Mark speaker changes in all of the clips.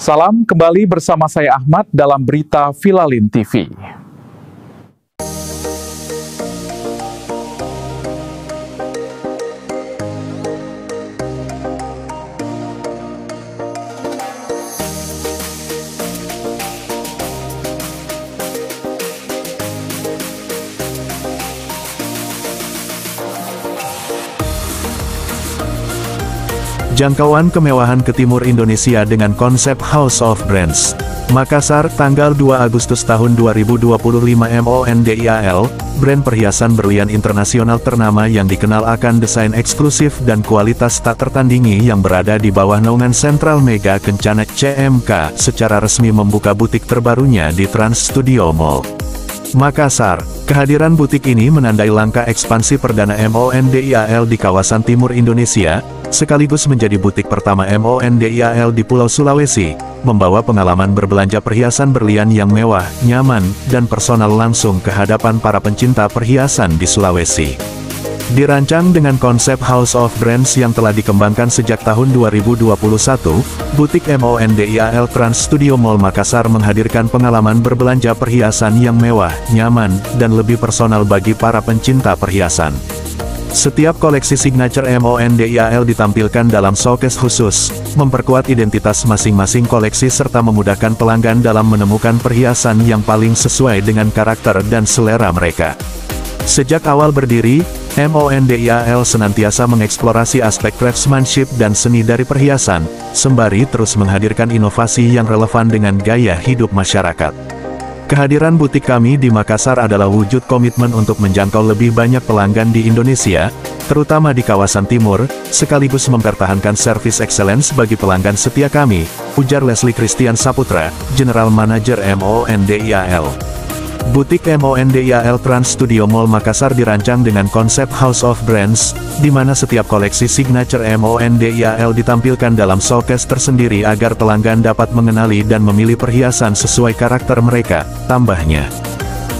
Speaker 1: Salam kembali bersama saya Ahmad dalam Berita Vilalin TV.
Speaker 2: Jangkauan kemewahan ke timur Indonesia dengan konsep House of Brands. Makassar, tanggal 2 Agustus tahun 2025. MONDIAL, brand perhiasan berlian internasional ternama yang dikenal akan desain eksklusif dan kualitas tak tertandingi yang berada di bawah naungan Sentral Mega Kencana CMK, secara resmi membuka butik terbarunya di Trans Studio Mall Makassar. Kehadiran butik ini menandai langkah ekspansi perdana MONDIAL di kawasan timur Indonesia, sekaligus menjadi butik pertama MONDIAL di Pulau Sulawesi, membawa pengalaman berbelanja perhiasan berlian yang mewah, nyaman, dan personal langsung ke hadapan para pencinta perhiasan di Sulawesi. Dirancang dengan konsep House of Brands yang telah dikembangkan sejak tahun 2021, butik MONDIAL Trans Studio Mall Makassar menghadirkan pengalaman berbelanja perhiasan yang mewah, nyaman, dan lebih personal bagi para pencinta perhiasan. Setiap koleksi signature MONDIAL ditampilkan dalam showcase khusus, memperkuat identitas masing-masing koleksi serta memudahkan pelanggan dalam menemukan perhiasan yang paling sesuai dengan karakter dan selera mereka. Sejak awal berdiri, MONDIAL senantiasa mengeksplorasi aspek craftsmanship dan seni dari perhiasan, sembari terus menghadirkan inovasi yang relevan dengan gaya hidup masyarakat. Kehadiran butik kami di Makassar adalah wujud komitmen untuk menjangkau lebih banyak pelanggan di Indonesia, terutama di kawasan timur, sekaligus mempertahankan service excellence bagi pelanggan setia kami, ujar Leslie Christian Saputra, General Manager MONDIAL. Butik MONDIAL Trans Studio Mall Makassar dirancang dengan konsep House of Brands, di mana setiap koleksi signature MONDIAL ditampilkan dalam showcase tersendiri agar pelanggan dapat mengenali dan memilih perhiasan sesuai karakter mereka, tambahnya.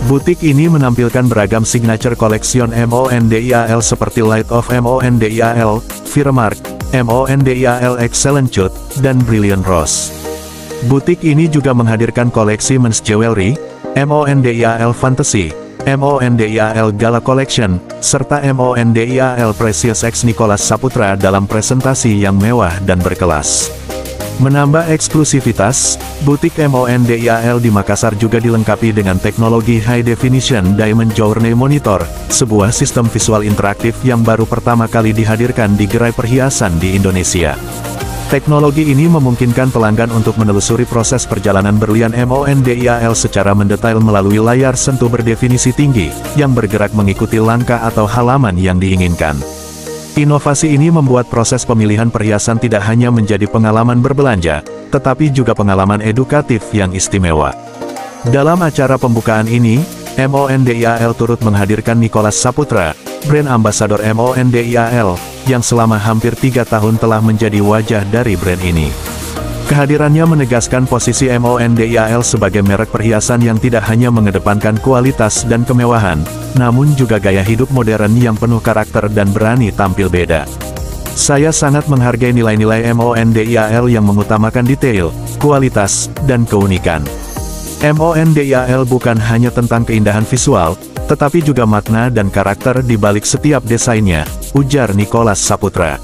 Speaker 2: Butik ini menampilkan beragam signature collection MONDIAL seperti Light of MONDIAL, Firmark, MONDIAL Excellent Cut, dan Brilliant Rose. Butik ini juga menghadirkan koleksi men's jewelry, MONDIAL Fantasy, MONDIAL Gala Collection, serta MONDIAL Precious X Nicholas Saputra dalam presentasi yang mewah dan berkelas. Menambah eksklusivitas, butik MONDIAL di Makassar juga dilengkapi dengan teknologi High Definition Diamond Journey Monitor, sebuah sistem visual interaktif yang baru pertama kali dihadirkan di gerai perhiasan di Indonesia. Teknologi ini memungkinkan pelanggan untuk menelusuri proses perjalanan berlian MONDIAL secara mendetail melalui layar sentuh berdefinisi tinggi, yang bergerak mengikuti langkah atau halaman yang diinginkan. Inovasi ini membuat proses pemilihan perhiasan tidak hanya menjadi pengalaman berbelanja, tetapi juga pengalaman edukatif yang istimewa. Dalam acara pembukaan ini, MONDIAL turut menghadirkan Nicholas Saputra, brand ambassador MONDIAL, yang selama hampir 3 tahun telah menjadi wajah dari brand ini. Kehadirannya menegaskan posisi MONDIAL sebagai merek perhiasan yang tidak hanya mengedepankan kualitas dan kemewahan, namun juga gaya hidup modern yang penuh karakter dan berani tampil beda. Saya sangat menghargai nilai-nilai MONDIAL yang mengutamakan detail, kualitas, dan keunikan. MONDIAL bukan hanya tentang keindahan visual, tetapi juga makna dan karakter di balik setiap desainnya, ujar Nicholas Saputra.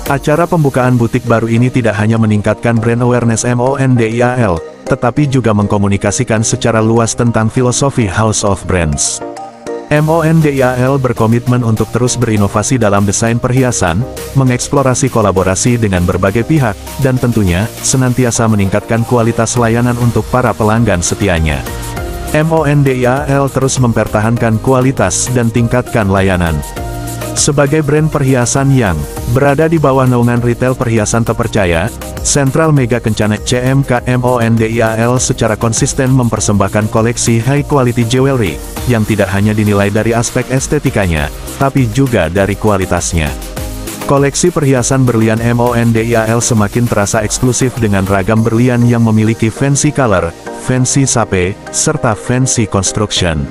Speaker 2: Acara pembukaan butik baru ini tidak hanya meningkatkan brand awareness MONDIAL, tetapi juga mengkomunikasikan secara luas tentang filosofi House of Brands. MONDIAL berkomitmen untuk terus berinovasi dalam desain perhiasan, mengeksplorasi kolaborasi dengan berbagai pihak, dan tentunya, senantiasa meningkatkan kualitas layanan untuk para pelanggan setianya. MONDIAL terus mempertahankan kualitas dan tingkatkan layanan. Sebagai brand perhiasan yang berada di bawah naungan retail perhiasan terpercaya, Sentral Mega Kencana CMK, MONDIAL secara konsisten mempersembahkan koleksi high quality jewelry, yang tidak hanya dinilai dari aspek estetikanya, tapi juga dari kualitasnya. Koleksi perhiasan berlian MONDIAL semakin terasa eksklusif dengan ragam berlian yang memiliki fancy color, fancy shape, serta fancy construction.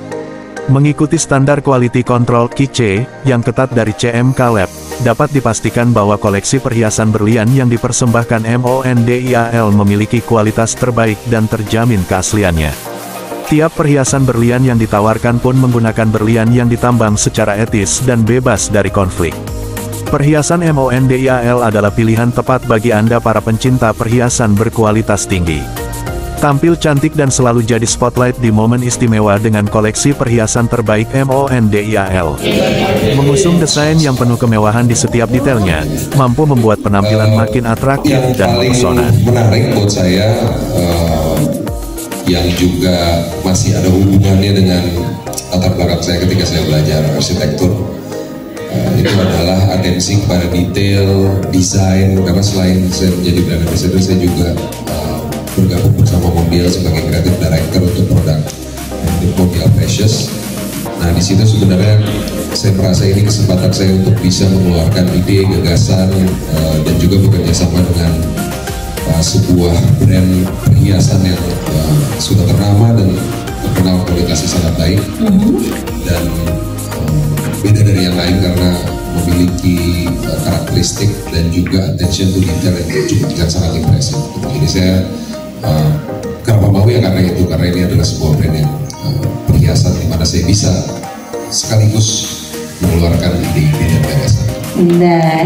Speaker 2: Mengikuti standar quality control QC yang ketat dari CMK Lab, dapat dipastikan bahwa koleksi perhiasan berlian yang dipersembahkan MONDIAL memiliki kualitas terbaik dan terjamin keasliannya. Tiap perhiasan berlian yang ditawarkan pun menggunakan berlian yang ditambang secara etis dan bebas dari konflik. Perhiasan MONDIAL adalah pilihan tepat bagi Anda para pencinta perhiasan berkualitas tinggi. Tampil cantik dan selalu jadi spotlight di momen istimewa dengan koleksi perhiasan terbaik MONDIAL. Mengusung desain yang penuh kemewahan di setiap detailnya, mampu membuat penampilan makin atraktif dan mempesona.
Speaker 3: Yang paling menarik buat saya, yang juga masih ada hubungannya dengan latar belakang saya ketika saya belajar arsitektur, itu adalah atensi kepada detail, desain, karena selain saya menjadi brand ambassador, saya juga bergabung bersama Mondial sebagai creative director untuk produk Mondial Precious. Nah, di situ sebenarnya saya merasa ini kesempatan saya untuk bisa mengeluarkan ide, gagasan, dan juga bekerja sama dengan sebuah brand perhiasan yang sudah ternama dan terkenal kualitasnya sangat baik, dan beda dari yang lain karena memiliki karakteristik dan juga attention to detail yang sangat impresif. Jadi saya kenapa mau ya, karena itu, karena ini adalah sebuah brand yang perhiasan di mana saya bisa sekaligus mengeluarkan ide-ide dan gagasan.
Speaker 4: Nah,